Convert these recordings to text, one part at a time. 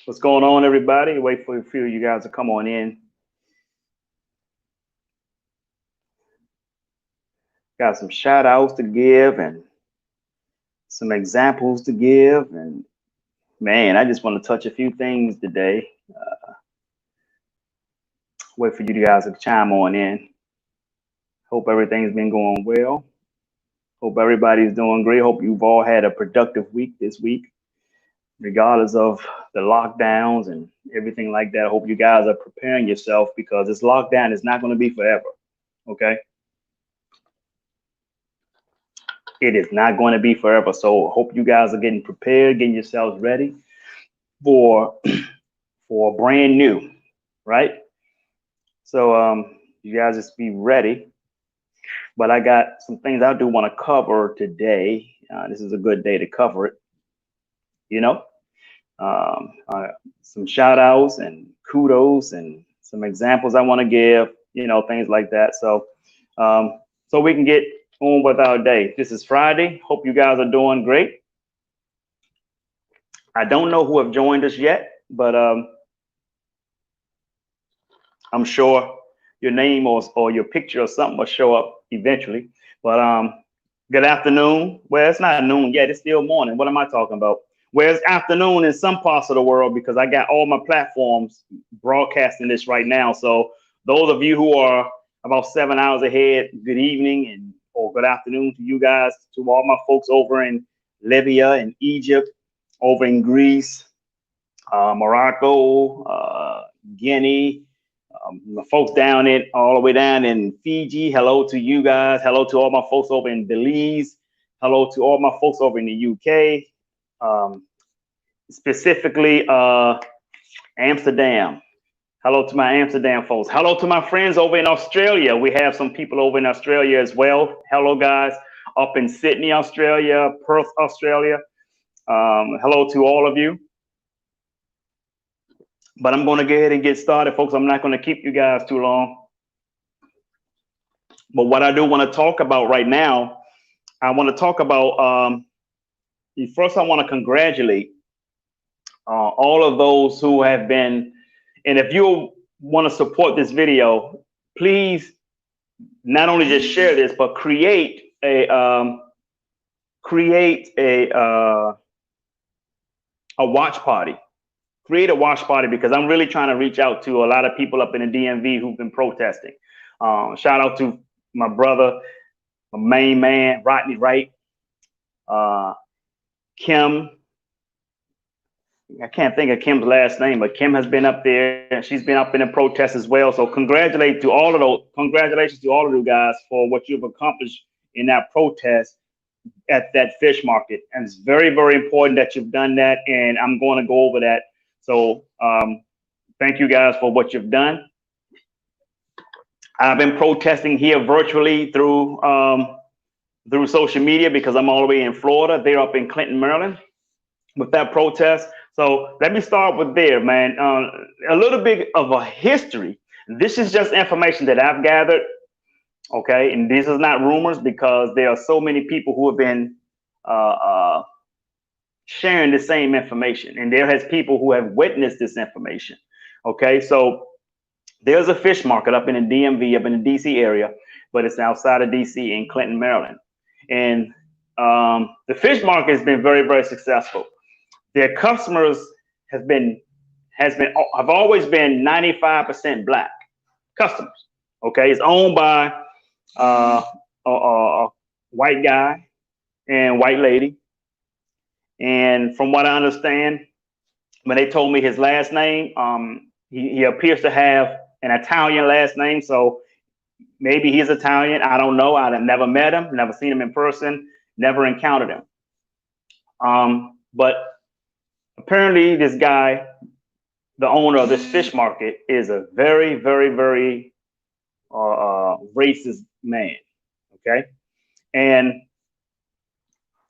What's going on, everybody? Wait for a few of you guys to come on in. Got some shout outs to give and some examples to give. And man, I just want to touch a few things today. Wait for you guys to chime on in. Hope everything's been going well. Hope everybody's doing great. Hope you've all had a productive week this week, regardless of the lockdowns and everything like that. I hope you guys are preparing yourself because this lockdown is not going to be forever. Okay. It is not going to be forever. So hope you guys are getting prepared, getting yourselves ready for for brand new, right? So you guys just be ready. But I got some things I do want to cover today. This is a good day to cover it. You know, some shout outs and kudos and some examples I want to give. You know, things like that. So we can get on with our day. This is Friday. Hope you guys are doing great. I don't know who have joined us yet, but I'm sure your name or your picture or something will show up eventually. But good afternoon. Well, it's not noon yet. It's still morning. What am I talking about? Well, it's afternoon in some parts of the world because I got all my platforms broadcasting this right now. So those of you who are about 7 hours ahead, good evening and or good afternoon to you guys, to all my folks over in Libya and Egypt, over in Greece, Morocco, Guinea, my folks down in all the way down in Fiji. Hello to you guys. Hello to all my folks over in Belize. Hello to all my folks over in the UK, specifically Amsterdam. Hello to my Amsterdam folks. Hello to my friends over in Australia. We have some people over in Australia as well. Hello, guys, up in Sydney, Australia, Perth, Australia. Hello to all of you. But I'm going to go ahead and get started, folks. I'm not going to keep you guys too long. But what I do want to talk about right now, I want to talk about, first I want to congratulate all of those who have been, and if you want to support this video, please not only just share this, but create a watch party. Create a watch party because I'm really trying to reach out to a lot of people up in the DMV who've been protesting. Shout out to my brother, my main man, Rodney Wright, Kim. I can't think of Kim's last name, but Kim has been up there. She's been up in the protest as well. So congratulations to all of you guys for what you've accomplished in that protest at that fish market. And it's very, very important that you've done that. And I'm going to go over that. So thank you guys for what you've done. I've been protesting here virtually through social media because I'm all the way in Florida. They're up in Clinton, Maryland with that protest. So let me start with there, man. A little bit of a history. This is just information that I've gathered. Okay. And this is not rumors because there are so many people who have been sharing the same information, and there has people who have witnessed this information. Okay, so there's a fish market up in the DMV, up in the DC area, but it's outside of DC in Clinton, Maryland. And the fish market has been very, very successful. Their customers have always been 95% Black customers. Okay, it's owned by a white guy and white lady. And from what I understand, when they told me his last name, he appears to have an Italian last name. So maybe he's Italian. I don't know. I've never met him, never seen him in person, never encountered him. But apparently this guy, the owner of this fish market, is a very, very, very racist man. Okay. And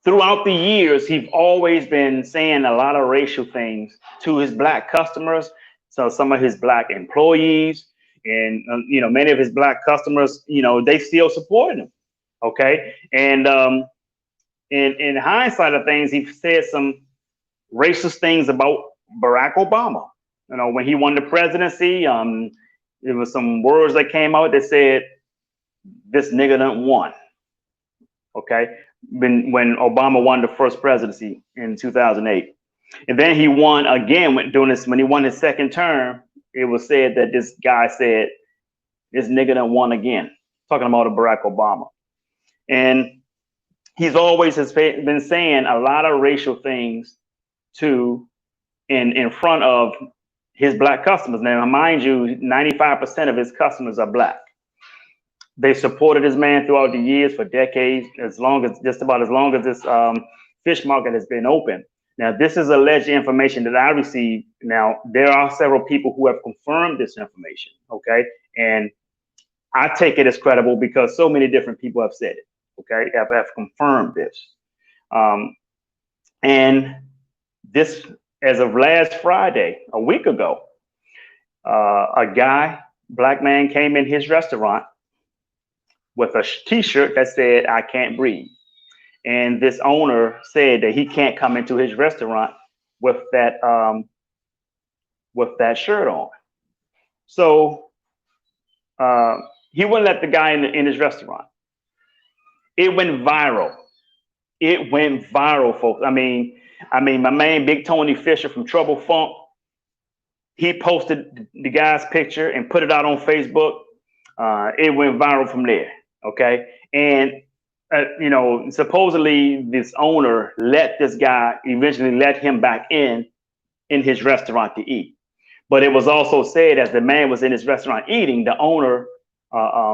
throughout the years, he's always been saying a lot of racial things to his Black customers. So some of his Black employees and, many of his Black customers, they still support him. Okay. And in hindsight of things, he said some racist things about Barack Obama. You know, when he won the presidency, there was some words that came out that said, "This nigga done won." Okay, when Obama won the first presidency in 2008, and then he won again when he won his second term. It was said that this guy said, "This nigga done won again," talking about Barack Obama, and he's always has been saying a lot of racial things to in front of his black customers. Now, mind you, 95% of his customers are black. They supported this man throughout the years for decades, just about as long as this fish market has been open. Now, this is alleged information that I received. Now, there are several people who have confirmed this information, okay? And I take it as credible because so many different people have said it, okay? Have confirmed this. And this, as of last Friday, a week ago, black man came in his restaurant with a t-shirt that said, "I can't breathe." And this owner said that he can't come into his restaurant with that shirt on. So he wouldn't let the guy in his restaurant. It went viral. It went viral, folks. I mean, my man, Big Tony Fisher from Trouble Funk, he posted the guy's picture and put it out on Facebook. It went viral from there. Okay. And, you know, supposedly this owner eventually let him back in his restaurant to eat. But it was also said as the man was in his restaurant eating, the owner,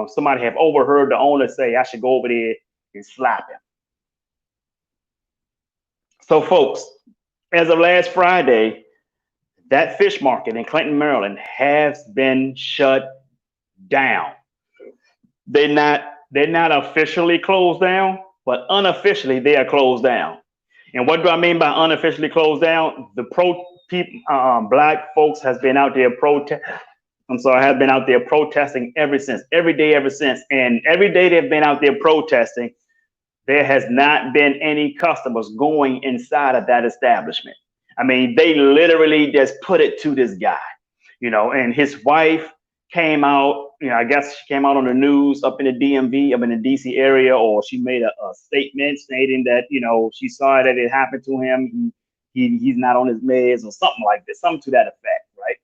somebody have overheard the owner say, "I should go over there and slap him." So, folks, as of last Friday, that fish market in Clinton, Maryland has been shut down. They're not officially closed down, but unofficially they are closed down. And what do I mean by unofficially closed down? Black folks have been out there have been out there protesting every day ever since. And every day they've been out there protesting, there has not been any customers going inside of that establishment. I mean, they literally just put it to this guy, you know, and his wife came out, you know, I guess she came out on the news up in the DMV, up in the DC area, or she made a statement stating that, you know, she saw that it happened to him. He's not on his meds or something like this, something to that effect, right?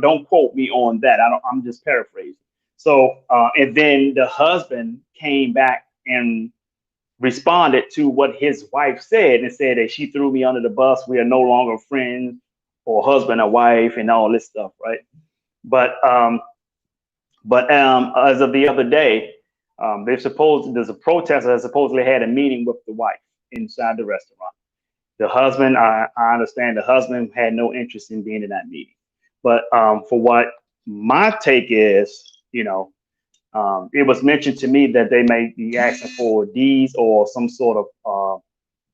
Don't quote me on that. I'm just paraphrasing. So, and then the husband came back and responded to what his wife said and said that she threw me under the bus. We are no longer friends or husband or wife and all this stuff, right? But as of the other day, there's a protester that supposedly had a meeting with the wife inside the restaurant. The husband, I understand the husband had no interest in being in that meeting. But for what my take is, you know, it was mentioned to me that they may be asking for deeds or some sort of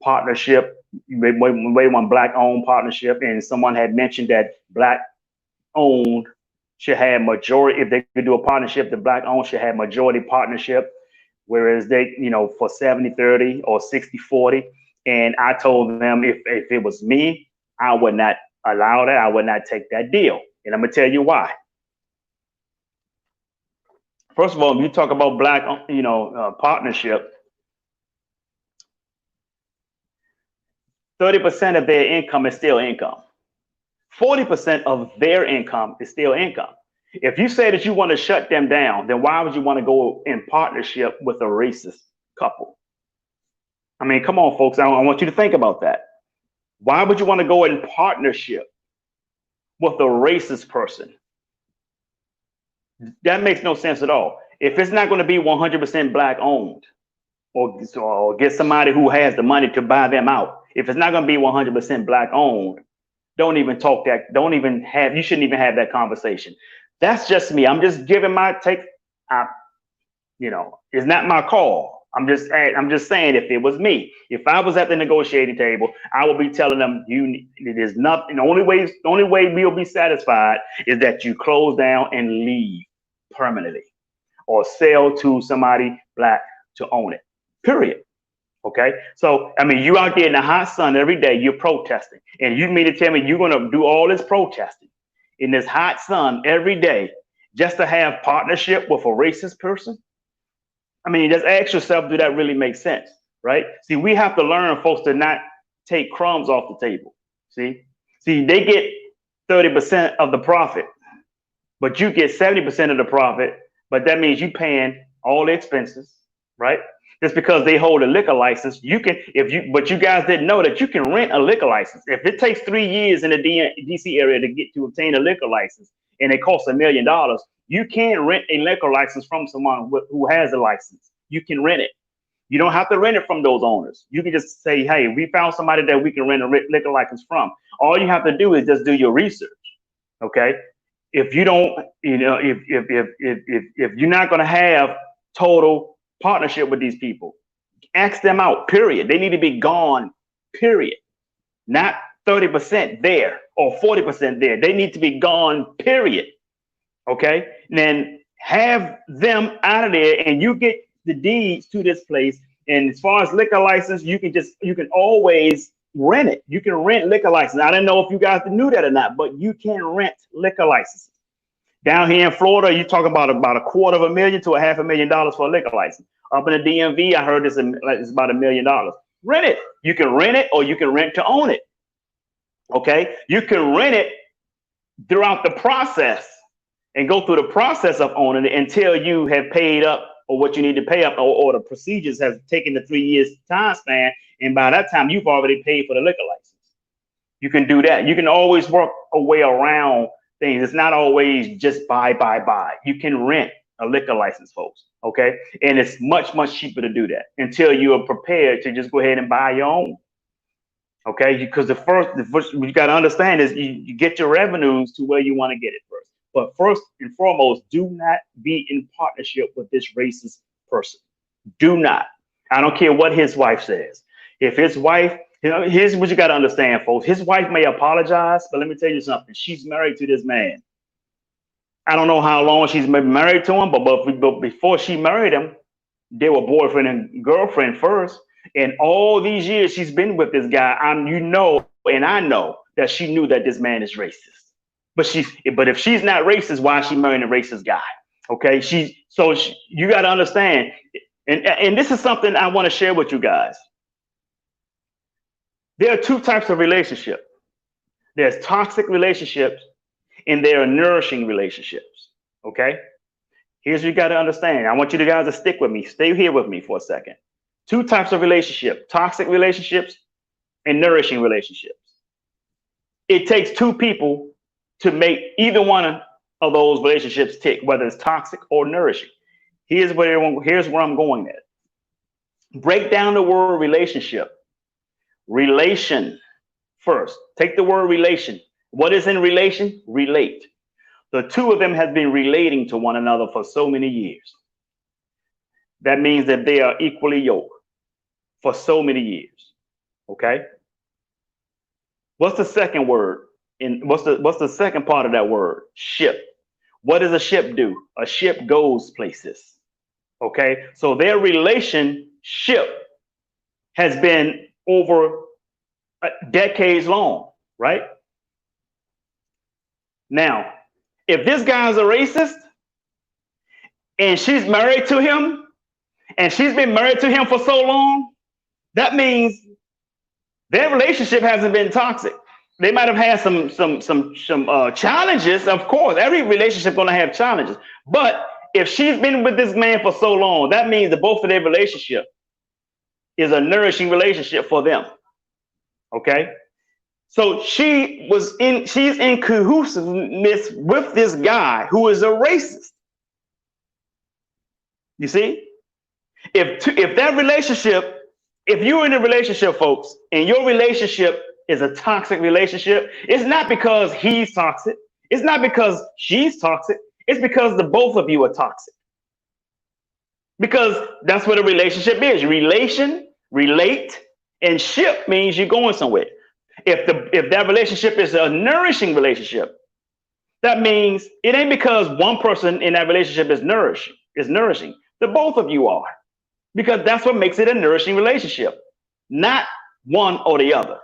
partnership, maybe one black-owned partnership, and someone had mentioned that black-owned should have majority. If they could do a partnership, the black-owned should have majority partnership, whereas they, you know, for 70-30 or 60-40. And I told them if it was me, I would not allow that. I would not take that deal. And I'm gonna tell you why. First of all, if you talk about black, partnership, 30% of their income is still income. 40% of their income is still income. If you say that you want to shut them down, then why would you want to go in partnership with a racist couple? I mean, come on, folks. I want you to think about that. Why would you want to go in partnership with a racist person? That makes no sense at all. If it's not going to be 100% black owned, or get somebody who has the money to buy them out, if it's not going to be 100% black owned, don't even talk that. You shouldn't even have that conversation. That's just me. I'm just giving my take. It's not my call. I'm just saying, if it was me, if I was at the negotiating table, I would be telling them, it is nothing. The only way we'll be satisfied is that you close down and leave permanently, or sell to somebody black to own it. Period. Okay, so I mean, you out there in the hot sun every day, you're protesting, and you mean to tell me you're gonna do all this protesting in this hot sun every day just to have partnership with a racist person? I mean, just ask yourself, do that really make sense, right? See, we have to learn, folks, to not take crumbs off the table. See, they get 30% of the profit, but you get 70% of the profit. But that means you paying all the expenses, right? Just because they hold a liquor license, you can, if you, but you guys didn't know that you can rent a liquor license. If it takes 3 years in the DC area to obtain a liquor license, and it costs $1 million, you can rent a liquor license from someone who has a license. You can rent it. You don't have to rent it from those owners. You can just say, hey, we found somebody that we can rent a liquor license from. All you have to do is just do your research. Okay. If you don't, if you're not going to have total partnership with these people, ask them out, period. They need to be gone, period. Not 30% there or 40% there. They need to be gone, period. Okay. And then have them out of there, and you get the deeds to this place. And as far as liquor license, you can always rent it. You can rent liquor license. I don't know if you guys knew that or not, but you can rent liquor licenses. Down here in Florida, you talk about a $250,000 to $500,000 for a liquor license. Up in the DMV, I heard it's about $1 million. Rent it. You can rent it, or you can rent to own it. Okay, you can rent it throughout the process and go through the process of owning it until you have paid up or what you need to pay up, or the procedures has taken the 3 years time span, and by that time you've already paid for the liquor license. You can do that. You can always work a way around things. It's not always just buy. You can rent a liquor license, folks. Okay, and it's much cheaper to do that until you are prepared to just go ahead and buy your own. Okay, because the first you got to understand is you get your revenues to where you want to get it first. But first and foremost, do not be in partnership with this racist person. Do not. I don't care what his wife says. If his wife, here's what you got to understand, folks. His wife may apologize, but let me tell you something. She's married to this man. I don't know how long she's been married to him, but before she married him, they were boyfriend and girlfriend first. And all these years she's been with this guy, and I know that she knew that this man is racist. But if she's not racist, why is she marrying a racist guy? Okay, you got to understand, and this is something I want to share with you guys. There are two types of relationship. There's toxic relationships, and there are nourishing relationships. Okay, here's what you got to understand. I want you guys to stick with me. Stay here with me for a second. Two types of relationship: toxic relationships and nourishing relationships. It takes two people to make either one of those relationships tick, whether it's toxic or nourishing. Here's where I'm going at. Break down the word relationship. Relation first. Take the word relation. What is in relation? Relate. The two of them have been relating to one another for so many years. That means that they are equally yoked for so many years. Okay? What's the second word? What's the second part of that word? Ship. What does a ship do? A ship goes places. Okay, so their relationship has been over decades long, right? Now, if this guy's a racist and she's married to him, and she's been married to him for so long, that means their relationship hasn't been toxic. They might have had some challenges. Of course, every relationship gonna have challenges. But if she's been with this man for so long, that means that both of their relationship is a nourishing relationship for them. Okay, so she's in cohesiveness with this guy who is a racist. You see, if that relationship, if you're in a relationship, folks, and your relationship is a toxic relationship, it's not because he's toxic. It's not because she's toxic. It's because the both of you are toxic. Because that's what a relationship is. Relate, and ship means you're going somewhere. If that relationship is a nourishing relationship, that means it ain't because one person in that relationship is nourishing. The both of you are. because that's what makes it a nourishing relationship, not one or the other.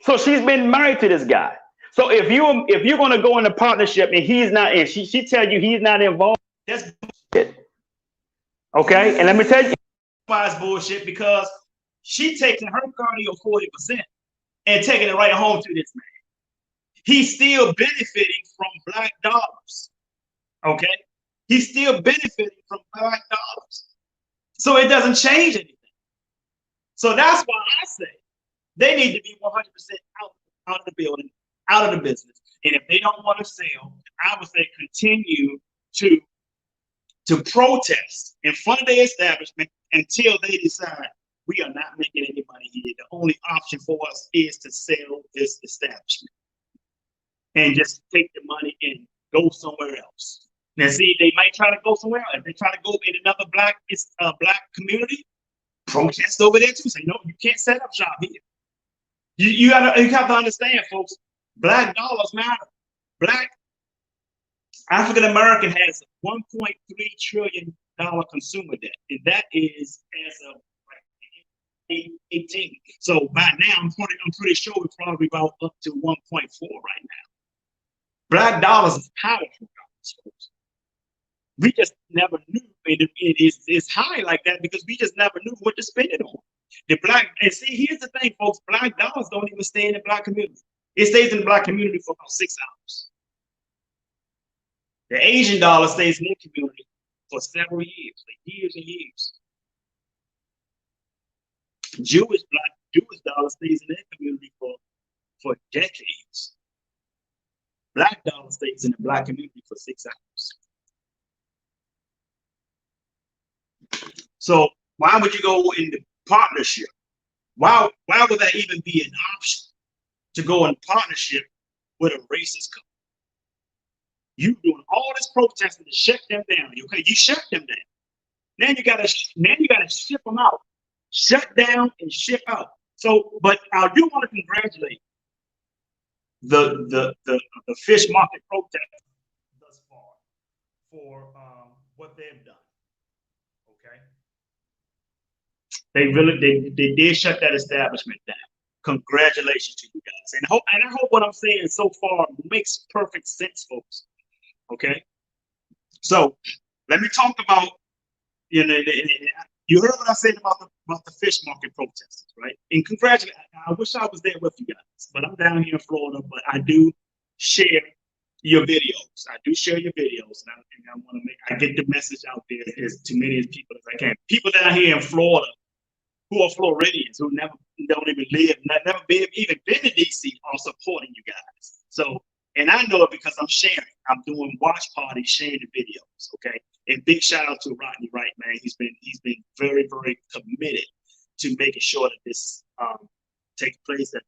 So she's been married to this guy. So if you're going to go in a partnership and he's not, and she tell you he's not involved, that's bullshit. Okay, and let me tell you why it's bullshit, because she taking her 30 or 40% and taking it right home to this man. He's still benefiting from black dollars. Okay, he's still benefiting from black dollars. So it doesn't change anything. So that's why I say they need to be 100% out of the building, out of the business. And if they don't want to sell, I would say continue to protest in front of the establishment until they decide we are not making any money here. The only option for us is to sell this establishment and just take the money and go somewhere else. Now, see, they might try to go somewhere else. If they try to go in another black community, protest over there too. Say, no, you can't set up shop here. You have to understand, folks, black dollars matter. Black African American has $1.3 trillion consumer debt, and that is as of 18. So by now, I'm pretty sure we're probably about up to 1.4 right now. Black dollars is powerful dollars, folks. We just never knew it's high like that because we just never knew what to spend it on. And see, here's the thing, folks, black dollars don't even stay in the black community. It stays in the black community for about 6 hours. The Asian dollar stays in their community for several years, like years and years. Jewish dollar stays in their community for decades. Black dollar stays in the black community for 6 hours. So why would you go into partnership? Why would that even be an option to go in partnership with a racist country? You doing all this protesting to shut them down. Okay, you shut them down. Then you gotta ship them out. Shut down and ship out. So, but I do want to congratulate the fish market protesters thus far for what they've done. Okay, they did shut that establishment down. Congratulations to you guys, and I hope what I'm saying so far makes perfect sense, folks. Okay, so let me talk about, you heard what I said about the fish market protesters, right? And congratulations. I wish I was there with you guys, but I'm down here in Florida. But I do share your videos. I do share your videos, and I want to get the message out there as to many people as I can. People down here in Florida who are Floridians who don't even live, never even been to DC, are supporting you guys. So. And I know it because I'm sharing. I'm doing watch parties, sharing the videos. Okay. And big shout out to Rodney Wright, man. He's been very, very committed to making sure that this takes place, that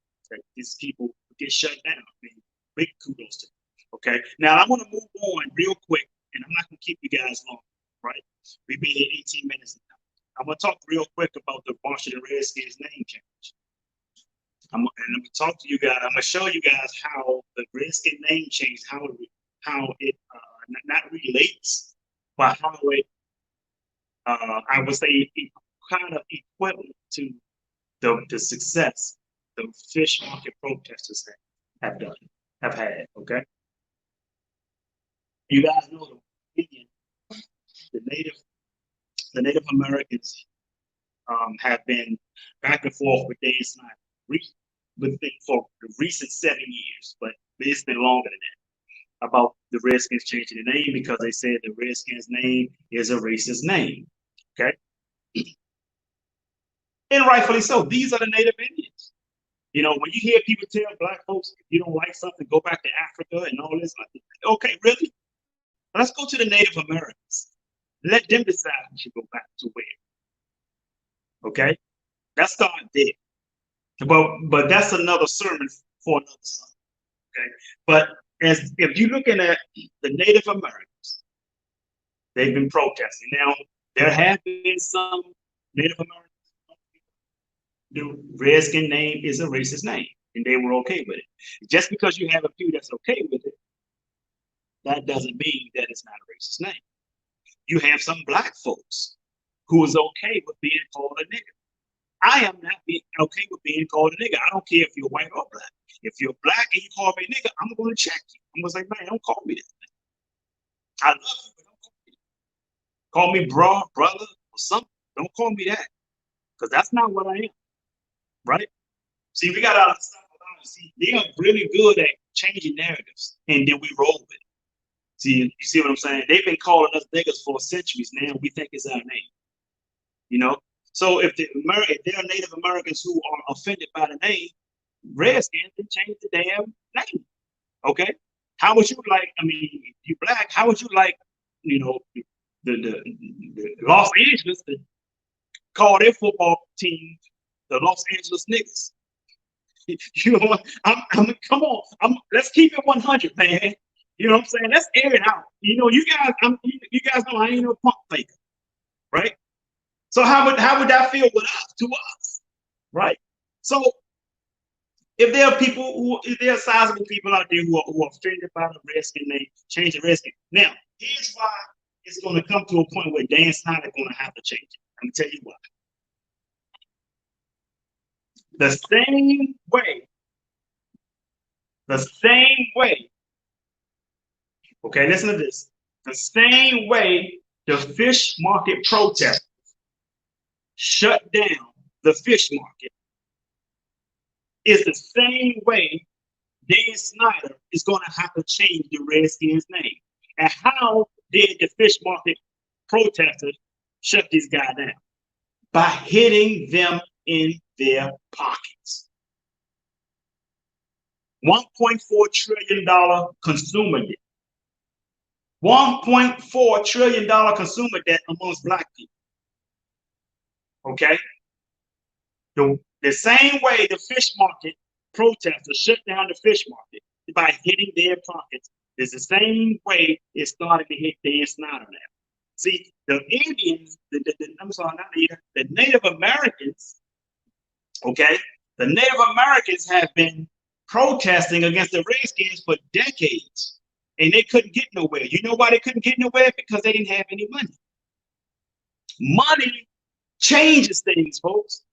these people get shut down. I mean, big kudos to them. Okay. Now I want to move on real quick, and I'm not gonna keep you guys long, right? We've been here 18 minutes now. I'm gonna talk real quick about the Washington Redskins name change. I'm gonna talk to you guys. I'm gonna show you guys how the Redskin name change, how it not relates, but how it I would say kind of equivalent to the success the fish market protesters have had. Okay, you guys know the Native Americans have been back and forth with Dan Snyder for the recent 7 years, but it's been longer than that, about the Redskins changing the name because they said the Redskins name is a racist name. Okay, and rightfully so. These are the Native Indians. You know, when you hear people tell black folks, if you don't like something, go back to Africa and all this. Okay, really? Let's go to the Native Americans. Let them decide who should go back to where. Okay, let's start there. But that's another sermon for another Sunday. Okay, but if you're looking at the Native Americans, they've been protesting. Now there have been some Native Americans. The Redskin name is a racist name, and they were okay with it. Just because you have a few that's okay with it, that doesn't mean that it's not a racist name. You have some black folks who is okay with being called a nigger. I am not okay with being called a nigger. I don't care if you're white or black. If you're black and you call me a nigger, I'm going to check you. I'm going to say, man, don't call me that. I love you, but don't call me that. Call me bro, brother, or something. Don't call me that, because that's not what I am, right? See, we got to stop around. See, they are really good at changing narratives, and then we roll with it. See, you see what I'm saying? They've been calling us niggas for centuries now. We think it's our name, you know? So if there are Native Americans who are offended by the name, Redskins can change the damn name. Okay? How would you like, I mean, you black, how would you like, you know, the Los Angeles to call their football team the Los Angeles Niggas? You know what? Come on. Let's keep it 100, man. You know what I'm saying? Let's air it out. You know, you guys know I ain't no punk faker, right? So how would that feel with us, to us, right? So if there are sizable people out there who are offended by the Redskin name, change the Redskin. Now, here's why it's going to come to a point where Dan Snyder is going to have to change it. Let me tell you why. The same way. Okay, listen to this. The same way the fish market protesters shut down the fish market is the same way Dan Snyder is going to have to change the Redskins' name. And how did the fish market protesters shut this guy down? By hitting them in their pockets. $1.4 trillion consumer debt. $1.4 trillion consumer debt amongst black people. Okay? The same way the fish market protesters shut down the fish market by hitting their pockets is the same way it started to hit Dan Snyder now. See, the Indians, the Native Americans, okay? The Native Americans have been protesting against the Redskins for decades, and they couldn't get nowhere. You know why they couldn't get nowhere? Because they didn't have any money. Money changes things, folks.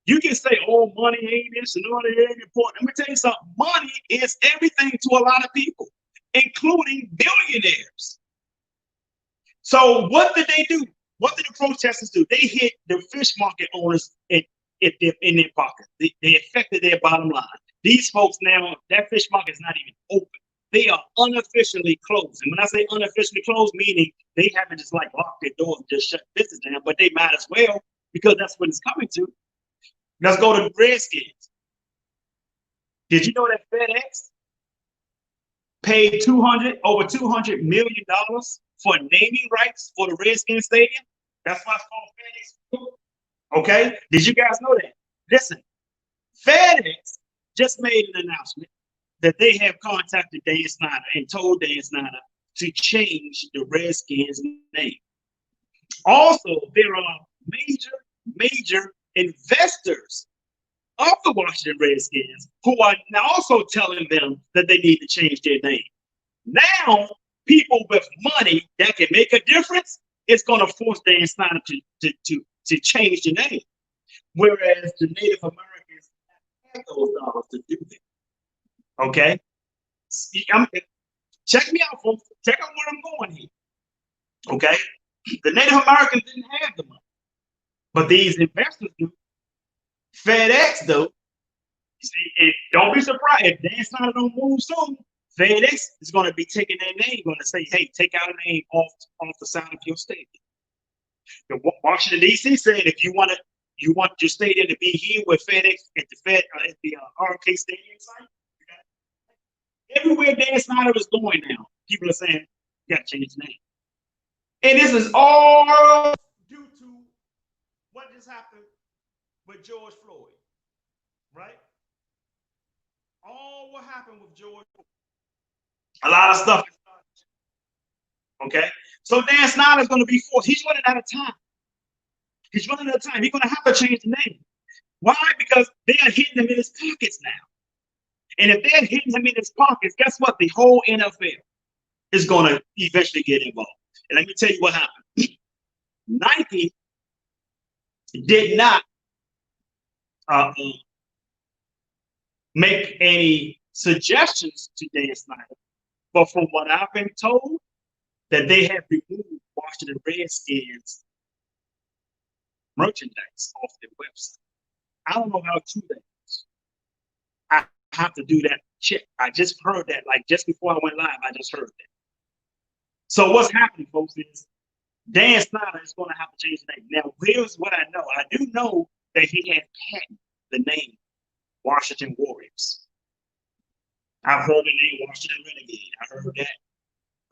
You can say, oh, money ain't this and money ain't important. Let me tell you something. Money is everything to a lot of people, including billionaires. So what did they do? What did the protesters do? They hit the fish market owners in their pocket. They affected their bottom line. These folks now, that fish market is not even open. They are unofficially closed. And when I say unofficially closed, meaning they haven't just like locked their doors and just shut business down, but they might as well, because that's what it's coming to. Let's go to the Redskins. Did you know that FedEx paid over $200 million for naming rights for the Redskins Stadium? That's why it's called FedEx. Okay? Did you guys know that? Listen, FedEx just made an announcement that they have contacted Dan Snyder and told Dan Snyder to change the Redskins name. Also, there are major investors of the Washington Redskins who are now also telling them that they need to change their name. Now, people with money that can make a difference is going to force Dan Snyder to change the name, whereas the Native Americans have those dollars to do that. Okay? Check me out, folks. Check out where I'm going here. Okay? The Native Americans didn't have the money, but these investors do. FedEx, though, you see, don't be surprised if Dan Snyder don't move soon. FedEx is going to be taking their name, going to say, "Hey, take our name off the side of your stadium." The Washington D.C. said, if you want your stadium to be here with FedEx at the RFK Stadium site, everywhere Dan Snyder is going now, people are saying, "You got to change the name." And this is all due to what just happened with George Floyd, right? All what happened with George Floyd. A lot of stuff. Okay? So Dan Snyder's going to be forced. He's running out of time. He's going to have to change the name. Why? Because they are hitting him in his pockets now. And if they're hitting him in his pockets, guess what? The whole NFL is going to eventually get involved. And let me tell you what happened. Nike did not make any suggestions to Dan Snyder, but from what I've been told, that they have removed Washington Redskins merchandise off their website. I don't know how true that is. I have to do that check. I just heard that, like just before I went live, I just heard that. So what's happening, folks, is Dan Snyder is going to have to change the name. Now, here's what I know. I do know that he had patented the name Washington Warriors. I've heard the name Washington Renegade. I heard that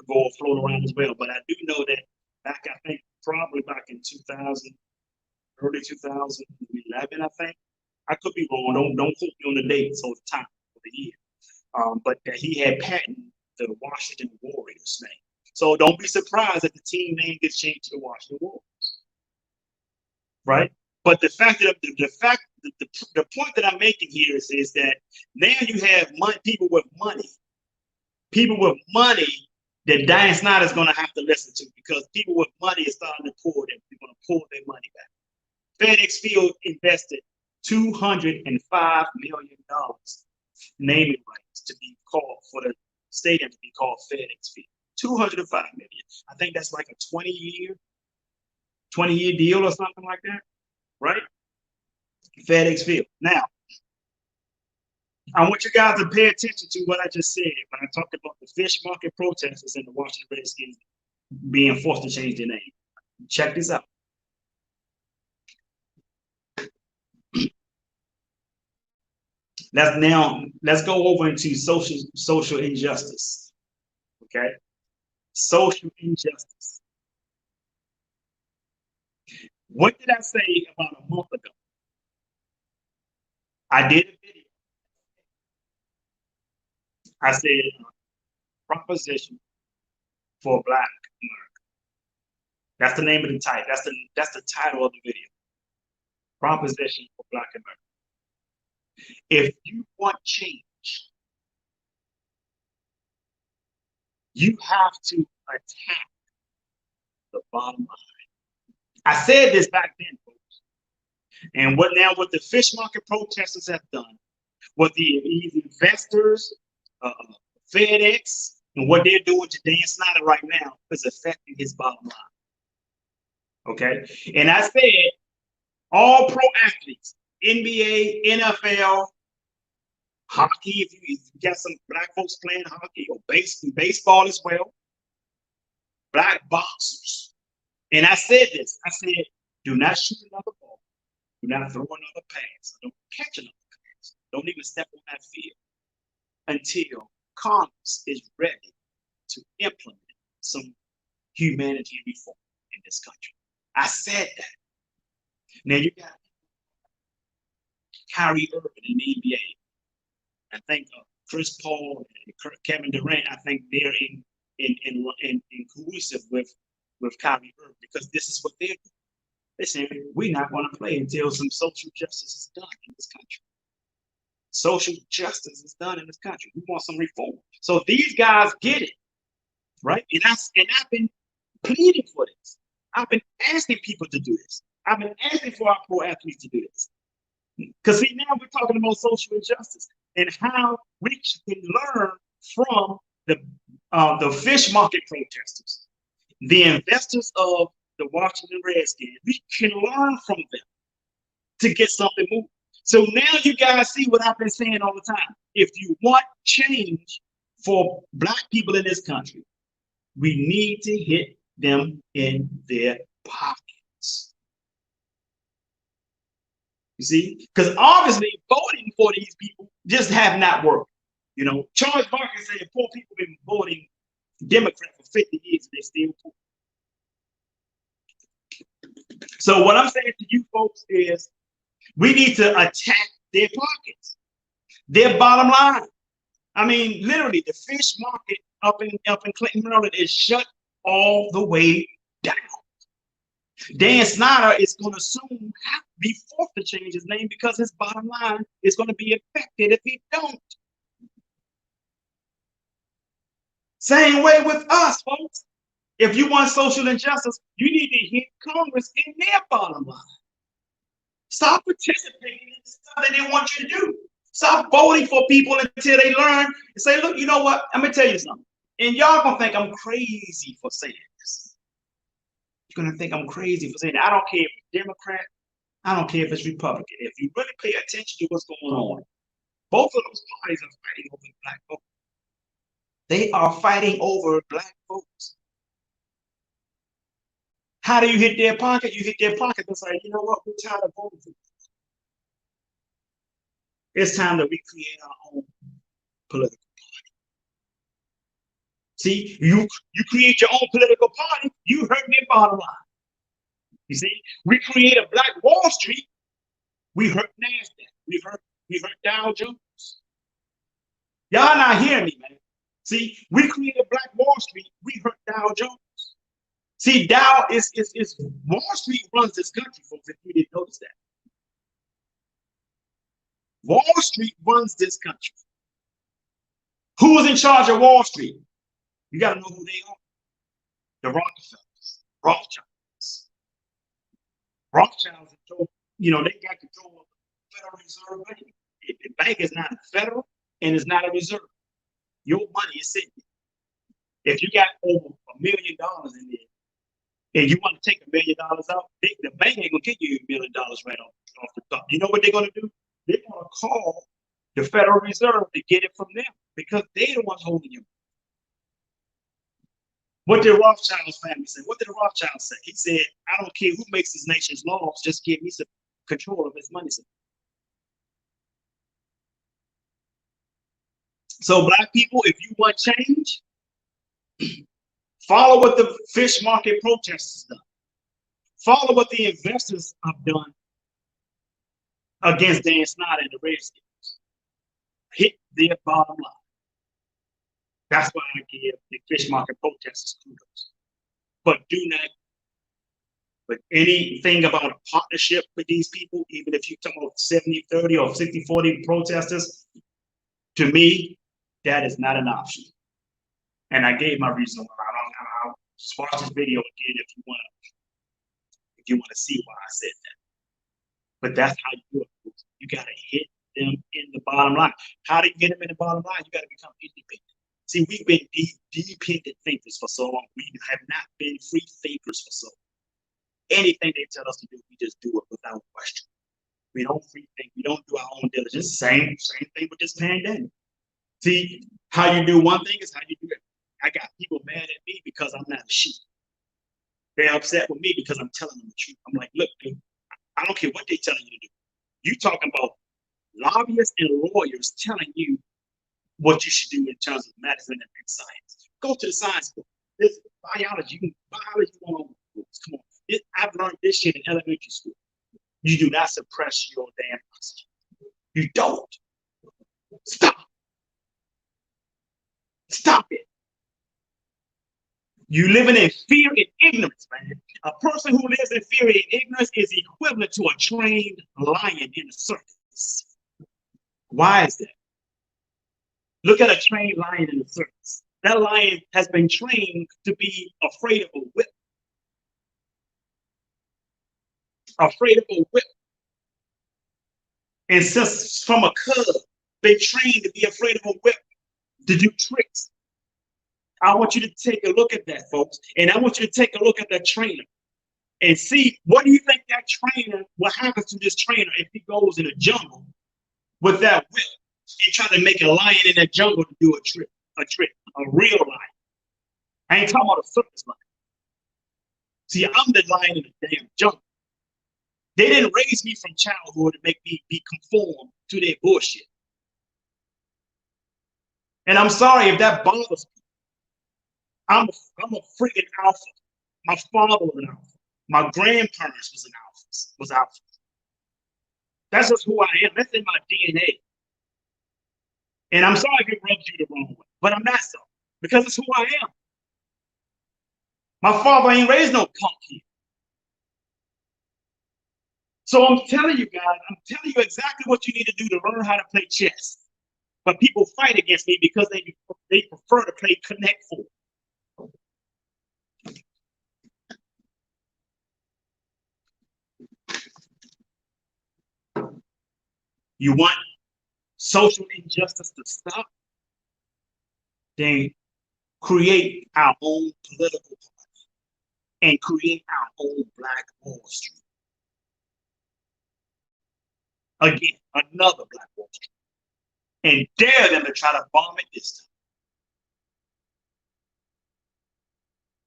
go float around as well. But I do know that back, I think, probably back in 2000, early 2011, I think. I could be wrong. Don't quote me on the dates or the time of the year. But that he had patented the Washington Warriors name. So don't be surprised that the team name gets changed to the Washington Warriors, right? But the point that I'm making here is that now you have people with money that Dan Snyder is going to have to listen to, because people with money are starting to pull them. They're going to pull their money back. FedEx Field invested $205 million naming rights to be called for the stadium to be called FedEx Field. $205 million. I think that's like a 20-year deal or something like that, right? FedEx Field. Now, I want you guys to pay attention to what I just said when I talked about the fish market protesters and the Washington Redskins being forced to change their name. Check this out. Let's go over into social injustice. Okay? Social injustice. What did I say about a month ago? I did a video. I said proposition for Black America. That's the name of the title. That's the title of the video. Proposition for Black America. If you want change, you have to attack the bottom line. I said this back then, folks. And what the fish market protesters have done, what these investors, FedEx, and what they're doing to Dan Snyder right now is affecting his bottom line. Okay? And I said, all pro athletes, NBA, NFL, hockey, if you got some Black folks playing hockey, or baseball as well, Black boxers. And I said this, I said, do not shoot another ball. Do not throw another pass. Don't catch another pass. Don't even step on that field until Congress is ready to implement some humanitarian reform in this country. I said that. Now you got Kyrie Irving in the NBA. I think Chris Paul and Kevin Durant, I think they're in cohesive with Kyrie Irving, because this is what they're doing. They say, we're not going to play until some social justice is done in this country. Social justice is done in this country. We want some reform. So these guys get it, right? And I've been pleading for this. I've been asking people to do this. I've been asking for our pro athletes to do this. Because see, now we're talking about social injustice and how we can learn from the fish market protesters, the investors of the Washington Redskins. We can learn from them to get something moving. So now you guys see what I've been saying all the time. If you want change for Black people in this country, we need to hit them in their pockets. You see? Because obviously voting for these people just have not worked. You know, Charles Barkley said poor people have been voting Democrat for 50 years and they're still poor. So what I'm saying to you folks is we need to attack their pockets, their bottom line. I mean, literally, the fish market up in Clinton, Maryland is shut all the way down. Dan Snyder is going to soon have to be forced to change his name because his bottom line is going to be affected if he don't. Same way with us, folks. If you want social injustice, you need to hit Congress in their bottom line. Stop participating in stuff that they want you to do. Stop voting for people until they learn and say, look, you know what? I'm going to tell you something. And y'all going to think I'm crazy for saying this. You're going to think I'm crazy for saying that. I don't care if it's Democrat. I don't care if it's Republican. If you really pay attention to what's going on, both of those parties are fighting over black folks. They are fighting over black folks. How do you hit their pocket? You hit their pocket and say, you know what? We're tired of voting for you. It's time that we create our own political party. See, you create your own political party, you hurt their bottom line. You see, we create a black Wall Street, we hurt NASDAQ, we hurt Dow Jones. Y'all not hearing me, man. See, we create a black Wall Street, we hurt Dow Jones. See, Dow is Wall Street runs this country, folks, if you didn't notice that. Wall Street runs this country. Who's in charge of Wall Street? You got to know who they are. The Rockefellers, Rothschilds. Rothschilds, you know, they got control of the Federal Reserve Bank. The bank is not federal and it's not a reserve. Your money is sitting there. If you got over $1 million in there and you want to take $1 million out, the bank ain't going to give you $1 million right off the top. You know what they're going to do? They're going to call the Federal Reserve to get it from them because they're the ones holding you. What did Rothschild's family say? What did Rothschild say? He said, I don't care who makes this nation's laws, just give me some control of his money. So black people, if you want change, follow what the fish market protesters done. Follow what the investors have done against Dan Snyder and the Redskins. Hit their bottom line. That's why I give the fish market protesters kudos. But do not, but anything about a partnership with these people, even if you talk about 70-30 or 60-40 protesters, to me, that is not an option. And I gave my reason why. I'll watch this video again if you want to see why I said that. But that's how you do it. You got to hit them in the bottom line. How do you get them in the bottom line? You got to become independent. See, we've been dependent thinkers for so long. We have not been free thinkers for so long. Anything they tell us to do, we just do it without question. We don't free think. We don't do our own diligence. Same thing with this pandemic. See, how you do one thing is how you do it. I got people mad at me because I'm not a sheep. They're upset with me because I'm telling them the truth. I'm like, look, dude, I don't care what they're telling you to do. You talking about lobbyists and lawyers telling you what you should do in terms of medicine and science. Go to the science book. There's biology 101 books. Come on. I've learned this shit in elementary school. You do not suppress your damn message. You don't. Stop. Stop it. You living in fear and ignorance, man. A person who lives in fear and ignorance is equivalent to a trained lion in a circus. Why is that? Look at a trained lion in the circus. That lion has been trained to be afraid of a whip. Afraid of a whip. And since from a cub, been trained to be afraid of a whip, to do tricks. I want you to take a look at that, folks. And I want you to take a look at that trainer and see, what do you think that trainer, what happens to this trainer if he goes in a jungle with that whip and try to make a lion in that jungle to do a real lion. I ain't talking about a circus lion. See, I'm the lion in the damn jungle. They didn't raise me from childhood to make me be conformed to their bullshit. And I'm sorry if that bothers me. I'm a freaking alpha. My father was an alpha. My grandparents was alpha. That's just who I am. That's in my DNA. And I'm sorry if it rubs you the wrong way, but I'm not so, because it's who I am. My father ain't raised no punk here. So I'm telling you guys, I'm telling you exactly what you need to do to learn how to play chess. But people fight against me because they prefer to play Connect Four. You want social injustice to stop? Then create our own political party and create our own Black Wall Street. Again, another Black Wall Street. And dare them to try to bomb it this time.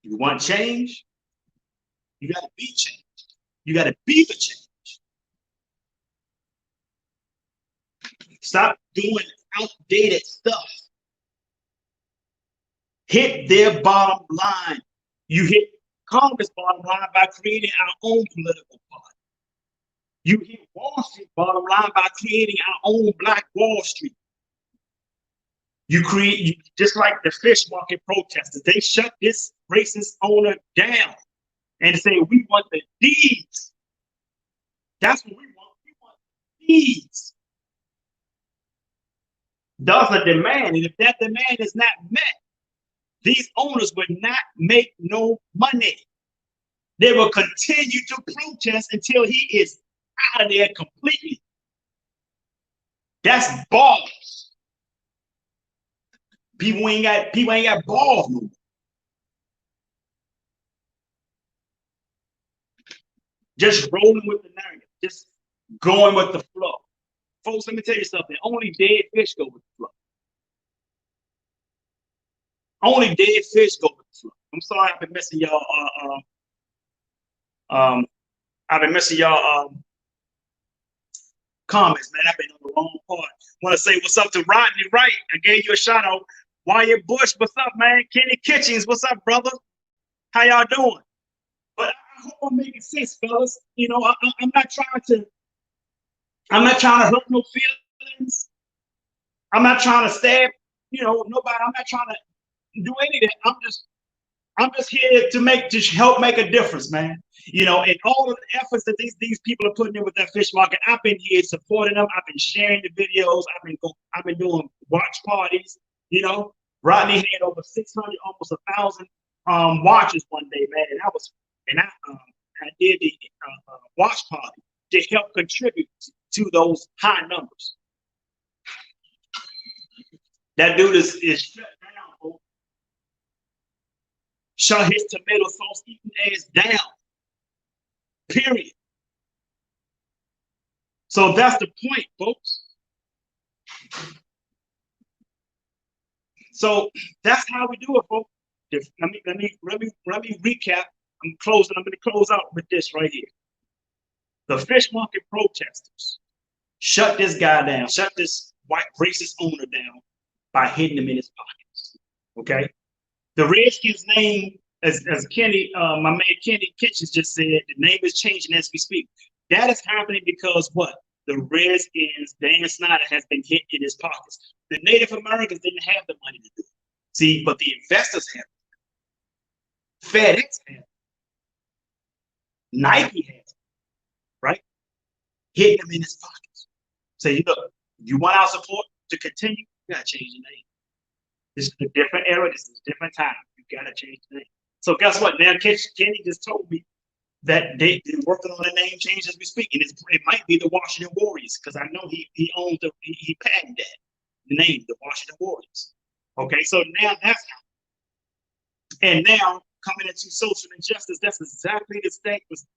You want change? You got to be changed. You got to be the change. Stop doing outdated stuff. Hit their bottom line. You hit Congress' bottom line by creating our own political party. You hit Wall Street bottom line by creating our own Black Wall Street. Just like the fish market protesters, they shut this racist owner down and say, we want the deeds. That's what we want. We want deeds. Thus a demand, and if that demand is not met, these owners will not make no money. They will continue to protest until he is out of there completely. That's balls. People ain't got balls no more. Just rolling with the narrative, just going with the flow. Folks, let me tell you something. Only dead fish go with the flow. Only dead fish go with the flow. I'm sorry I've been missing y'all. I've been missing y'all comments, man. I've been on the wrong part. Want to say what's up to Rodney Wright. I gave you a shout out. Wyatt Bush, what's up, man? Kenny Kitchens, what's up, brother? How y'all doing? But I hope I'm making sense, fellas. You know, I'm not trying to hurt no feelings. I'm not trying to stab, nobody. I'm not trying to do any of that. I'm just here to help make a difference, man. And all of the efforts that these people are putting in with that fish market, I've been here supporting them. I've been sharing the videos. I've been doing watch parties. Rodney had over 600, almost 1,000 watches one day, man. And I did the watch party to help contribute to those high numbers. That dude is shut down, bro. Shut his tomato sauce eating ass down. Period. So that's the point, folks. So that's how we do it, folks. Let me recap. I'm going to close out with this right here. The fish market protesters shut this guy down, shut this white racist owner down by hitting him in his pockets. Okay. The Redskins name, as Kenny, my man Kenny Kitchens just said, the name is changing as we speak. That is happening because what? The Redskins, Dan Snyder has been hit in his pockets. The Native Americans didn't have the money to do it. See, but the investors have it. FedEx had it. Nike has it. Right? Hitting him in his pockets. Say, look, you want our support to continue? You gotta change the name. This is a different era. This is a different time. You gotta change the name. So guess what? Now Kenny just told me that they're working on a name change as we speak, and it might be the Washington Warriors because I know he owns he patented that the name, the Washington Warriors. Okay, so now that's how. And now coming into social injustice, that's exactly the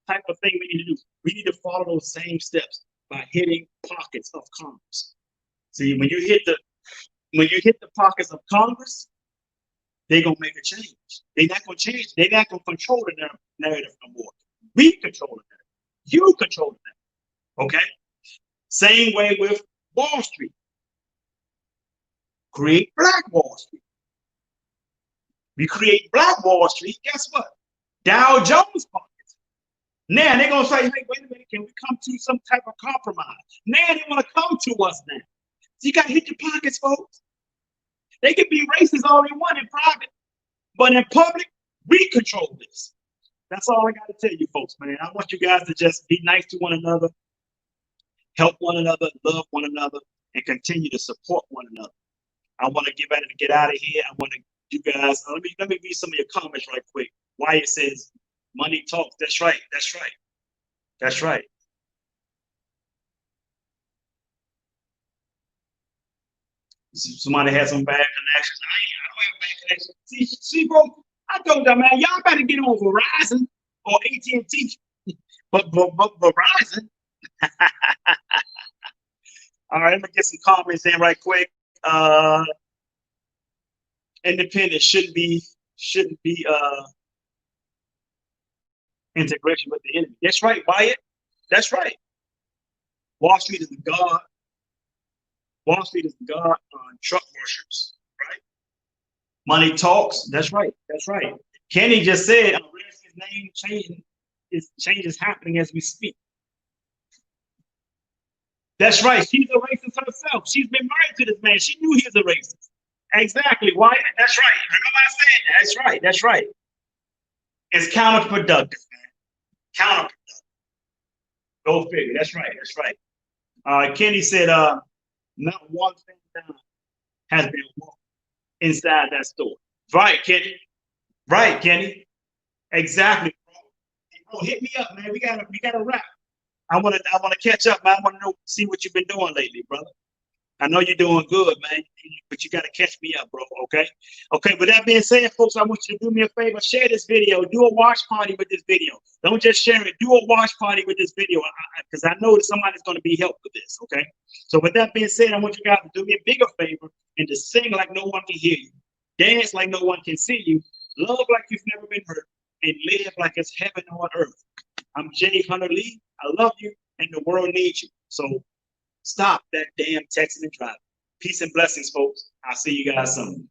type of thing we need to do. We need to follow those same steps by hitting pockets of Congress. See, when you hit the pockets of Congress, they're gonna make a change. They're not gonna change. They're not gonna control the narrative no more. We control the narrative. You control the narrative. Okay. Same way with Wall Street. Create Black Wall Street. We create Black Wall Street. Guess what? Dow Jones pockets. Now they're gonna say, hey, wait a minute, can we come to some type of compromise? Now they want to come to us now. So you gotta hit your pockets, folks. They can be racist all they want in private, but in public, we control this. That's all I got to tell you, folks, man. I want you guys to just be nice to one another, help one another, love one another, and continue to support one another. I want to get out of here. I want to, you guys, let me read some of your comments right quick. Wyatt says, money talks. That's right. That's right. That's right. Somebody had some bad connections. I don't have bad connections. See, bro, I told them, man, y'all better get on Verizon or AT&T. But Verizon. All right, let me get some comments in right quick. Independent shouldn't be integration with the enemy. That's right, Wyatt. That's right. Wall Street is the god. Wall Street is the god on truck worshipers, right? Money talks. That's right. That's right. Kenny just said Redskins' name changes happening as we speak. That's right. She's a racist herself. She's been married to this man. She knew he was a racist. Exactly. Wyatt. That's right. Remember I said that. That's right. That's right. It's counterproductive, man. Counterproductive. Go figure. That's right. That's right. Kenny said, not one thing down has been wrong inside that store. Right, Kenny. Right, Kenny. Exactly. Bro, hit me up, man. We gotta wrap. I wanna catch up, man. I wanna see what you've been doing lately, brother. I know you're doing good, man, but you gotta catch me up, bro. Okay. Okay. With that being said, folks, I want you to do me a favor. Share this video. Do a watch party with this video. Don't just share it. Do a watch party with this video, because I know that somebody's going to be helped with this. Okay. So with that being said, I want you guys to do me a bigger favor and to sing like no one can hear you, dance like no one can see you, love like you've never been hurt, and live like it's heaven on earth. I'm Jay Hunter Lee. I love you, and the world needs you. So stop that damn texting and driving. Peace and blessings, folks. I'll see you guys soon.